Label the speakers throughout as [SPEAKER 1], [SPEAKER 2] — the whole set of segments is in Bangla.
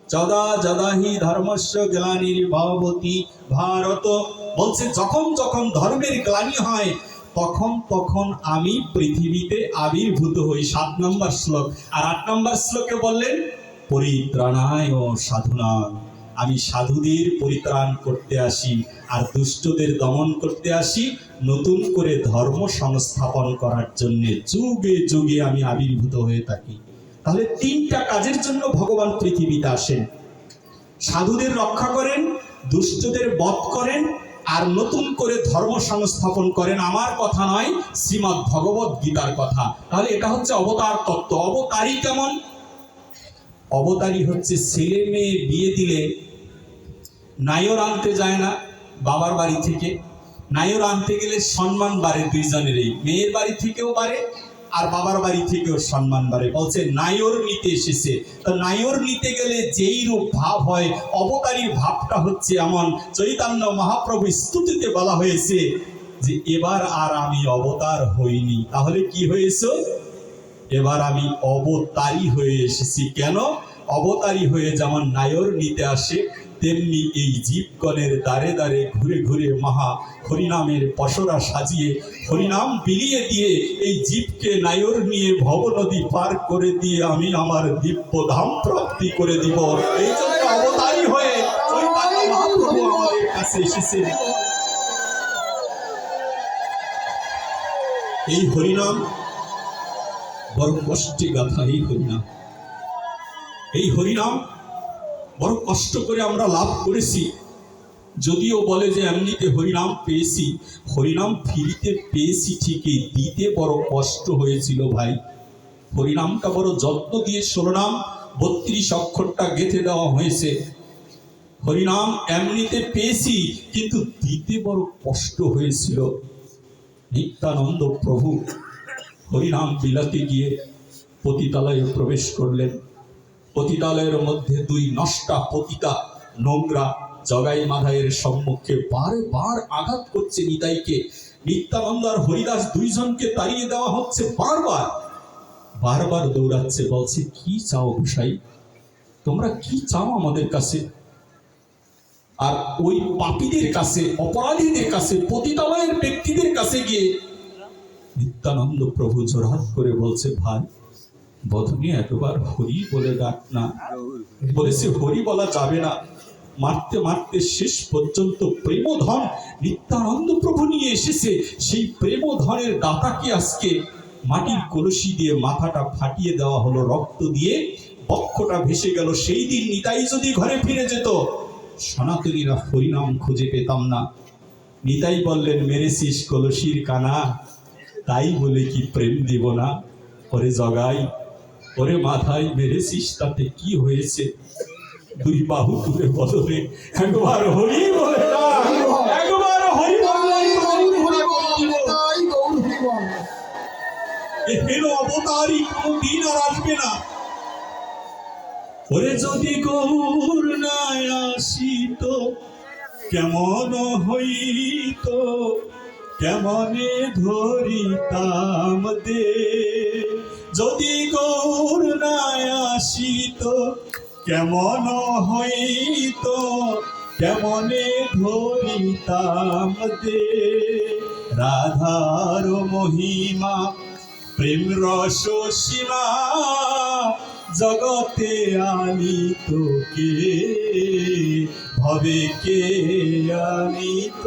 [SPEAKER 1] যদা যদা হি ধর্মস্য গ্লানির্ভবতি ভারত, বলছে যখন যখন ধর্মের গ্লানি হয় তখন তখন আমি পৃথিবীতে আবির্ভূত হই। 7 নম্বর শ্লোক। আর 8 নম্বর শ্লোকে বললেন পরিত্রাণায় সাধুনা, আমি সাধুদের পরিত্রাণ করতে আসি আর দুষ্টদের দমন করতে আসি, নতুন করে ধর্ম সংস্থাপন করার জন্য যুগে যুগে আমি আবির্ভূত হয়ে থাকি। তাহলে 3টা কাজের জন্য ভগবান পৃথিবীতে আসেন। সাধুদের রক্ষা করেন, দুষ্টদের বধ করেন, আর নতুন করে ধর্ম সংস্থাপন করেন। আমার কথা নয়, শ্রীমদ্ ভগবত গীতার কথা। তাহলে এটা হচ্ছে অবতার তত্ত্ব। অবতারই কেমন? অবতারই হচ্ছে ছেলে মেয়ে বিয়ে দিলে নায়র আনতে যায় না বাবার বাড়ি থেকে। নায়র আনতে গেলে সম্মান বাড়ে দুইজনেরই, মেয়ের বাড়ি থেকেও বাড়ে আর বাবার বাড়ি থেকেও সম্মান বাড়ে। বলছে নায়র নিতে এসেছে। তো নায়র নিতে গেলে যেই রূপ ভাব হয়, অবতারীর ভাবটা হচ্ছে এমন। চৈতন্য মহাপ্রভু স্তুতিতে বলা হয়েছে যে এবার আর আমি অবতার হইনি, তাহলে কি হয়েছে? এবার আমি অবতারী হয়ে এসেছি। কেন? অবতারী হয়ে যেমন নায়র নিতে আসে, তেমনি এই জীবগণের দ্বারে দ্বারে ঘুরে ঘুরে মহা হরিনামের পসরা সাজিয়ে হরিনাম বিলিয়ে দিয়ে এই জীবকে নায়র নিয়ে ভবনদী পার করে দিয়ে আমি আমার দিব্য ধাম প্রাপ্তি করে দিব। এই জন্য অবতারী হয়ে চৈতন্য মহাপ্রভু আমাদের কাছে এসেছে। এই হরিনাম বড় কষ্টে গাথা। এই হরিনাম, এই হরিনাম বড় কষ্ট করে আমরা লাভ করেছি। যদিও বলে যে এমনিতে হরিনাম পেয়েছি, হরিনাম ফিরিতে পেয়েছি ঠিকই, দিতে বড় কষ্ট হয়েছিল ভাই। হরিনামটা বড় যত্ন দিয়ে 16 নাম 32 অক্ষরটা গেঁথে দেওয়া হয়েছে। হরিনাম এমনিতে পেয়েছি, কিন্তু দিতে বড় কষ্ট হয়েছিল। নিত্যানন্দ প্রভু হরিনাম বিলাতে গিয়ে পতিতালয়ে প্রবেশ করলেন। পতিতালয়ের মধ্যে 2 নষ্টা পতিতা নোংরা জগাই মাধাইয়ের সম্মুখে বারবার আঘাত করছে নিতাইকে। নিত্যানন্দ আর হরিদাস দুইজনকে তাড়িয়ে দেওয়া হচ্ছে, বারবার বারবার দৌড়াচ্ছে, বলছে কি চাও গোসাই, তোমরা কি চাও আমাদের কাছে? আর ওই পাপীদের কাছে, অপরাধীদের কাছে, পতিতালয়ের ব্যক্তিদের কাছে গিয়ে নিত্যানন্দ প্রভু জোরহাত করে বলছে, ভাই বধূনি একবার হরি বলে ডাক না। বলেছে হরি বলা যাবে না। মারতে মারতে শেষ পর্যন্ত প্রেমধন নিত্যানন্দ প্রভু নিয়ে এসেছে। সেই প্রেমধনের দাতাকে আজকে মাটির কলসি দিয়ে মাথাটা ফাটিয়ে দেওয়া হলো, রক্ত দিয়ে বক্ষটা ভেসে গেল। সেই দিন নিতাই যদি ঘরে ফিরে যেত, সনাতনীরা হরিনাম খুঁজে পেতাম না। নিতাই বললেন, মেরেছিস কলসির কানা, তাই বলে কি প্রেম দিব না? ওরে জগাই, ওরে মাথায় মেরেছিস, তাতে কি হয়েছে? 2 বাহু তুলে বদলে একবার হরি বলে না, একবার হরি হেন অবতারই কোনদিন আর আসবে না। ওরে যদি গৌর না আসিত কেমন হইত, কেমনে ধরিতাম দে। যদি গৌর না আসিত কেমন হইত, কেমনে ধরিতাম দে। রাধার মহিমা প্রেম রস সীমা, জগতে আনিত কে, ভবে কে আনিত।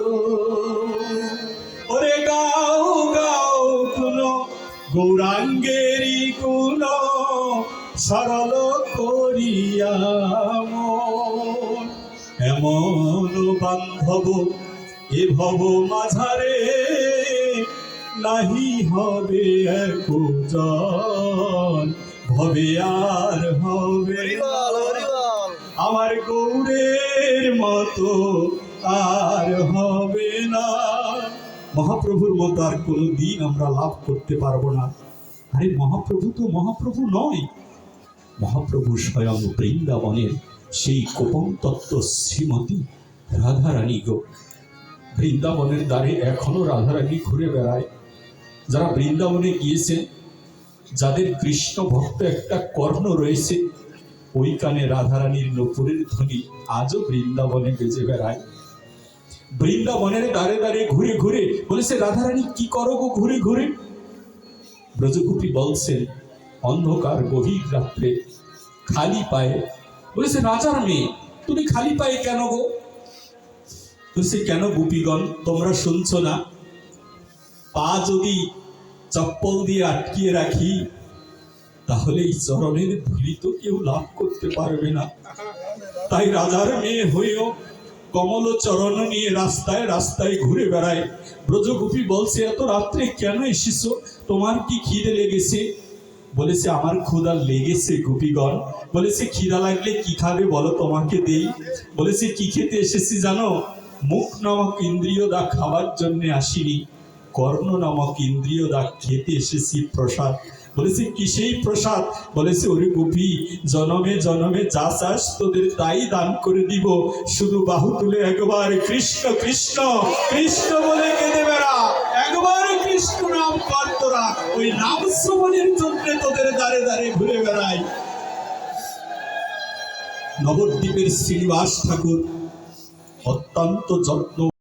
[SPEAKER 1] ওরে গাও গাও কোন গৌরাঙ্গেরই কোন, সরল করিয়া মন। এমন বান্ধব এ ভব মাঝারে, নাহি হবে একজন, ভবে আর হবে আমার গৌরের মতো আর হবে না। মহাপ্রভুর মতো আর কোনদিন আমরা লাভ করতে পারবো না। আরে মহাপ্রভু তো মহাপ্রভু নয়, মহাপ্রভু স্বয়ং বৃন্দাবনের সেই গোপন তত্ত্ব শ্রীমতী রাধারানী গো। বৃন্দাবনের দ্বারে এখনো রাধারানী ঘুরে বেড়ায়। যারা বৃন্দাবনে গিয়েছেন, যাদের কৃষ্ণ ভক্ত একটা কর্ণ রয়েছে, ওই কানে রাধারানীর নূপুরের ধ্বনি আজও বৃন্দাবনে বেজে বেড়ায়। বৃন্দাবনের দ্বারে দ্বারে ঘুরে ঘুরে বলেছে, রাধারানী কি করো গো ঘুরে ঘুরে? ব্রজগোপী বলছেন, অন্ধকার গভীর রাত্রে খালি পায়ে। বলেছে, রাজার মেয়ে তুমি খালি পায়ে কেন গো? বলছে, কেন গোপীগণ তোমরা শুনছো না? পা যদি চপ্পল দিয়ে আটকিয়ে রাখি তাহলে এই চরণের ধুলি তো কেউ লাভ করতে পারবে না। তাই রাজার মেয়ে হয়েও কমল চরণ নিয়ে রাস্তায় রাস্তায় ঘুরে বেড়ায়। ব্রজগোপী বলছে, এত রাত্রে কেন এসেছো? তোমার কি খিদে লেগেছে? বলেছে, আমার ক্ষুধা লেগেছে গোপীগণ। বলেছে, খিদা লাগলে কি খাবে বলো, তোমাকে দেই। বলেছে, কি খেতে এসেছি জানো? মুখ নামক ইন্দ্রিয় দা খাবার জন্য আসিনি, কর্ণ নামক ইন্দ্রিয় দা খেতে এসেছি প্রসাদ। বলেছে, কি সেই প্রসাদ? বলেছে, ওরে গোপী, জনমে জনমে যা চাস তোদের তাই দান করে দিব, শুধু বাহু তুলে একবার কৃষ্ণ কৃষ্ণ কৃষ্ণ বলে কেঁদে বেড়া, একবার কৃষ্ণ নাম কর তোরা, ওই নাম শ্রবণের জন্য তোদের দ্বারে দ্বারে ঘুরে বেড়াই। নবদ্বীপের শ্রীনিবাস ঠাকুর অত্যন্ত যত্ন